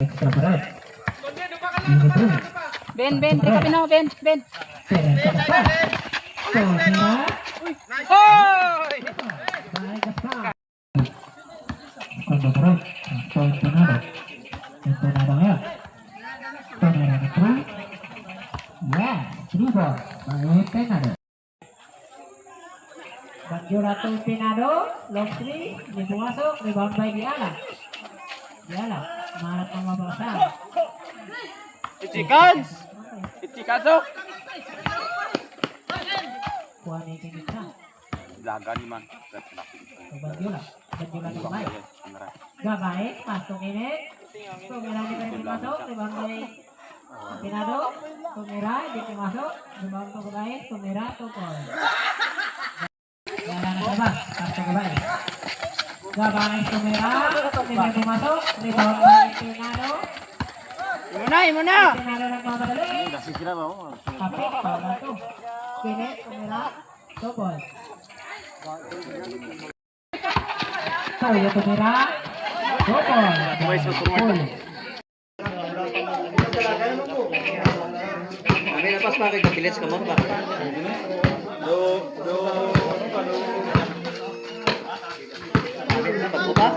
Extra berat. Ini tuh. Ben, teka pinaw, Ben. Hoy! Cuando berat, tornado. Tornado ya. Tornado itu. Ya, dribble. Baik, tornado. Banjuratu Pinado, long three, dito masuk, rebound by Diala. Diala, marap ang mabasa. Ichikans! Ichikasok! Kuha na yung kita. Laga ni man. Banjula gabay. Gabay, pasok ini. Tumira di kan masuk, rebound by Pinado. Tumira, dito masuk, rebound to gabay, tumira, tukol. Diala na sabas, pasok gabay. Gabay, tumira, dito masuk, rebound by Pinado. Muna! Pinado nagmamadali. Kasi sila ba? Kapit, pala to. Kini, tumira, tukol. Kaya tumira, tukol. May susunod. Full. Kami lepas pakai kepilis kamu pak. Kami dapat buka.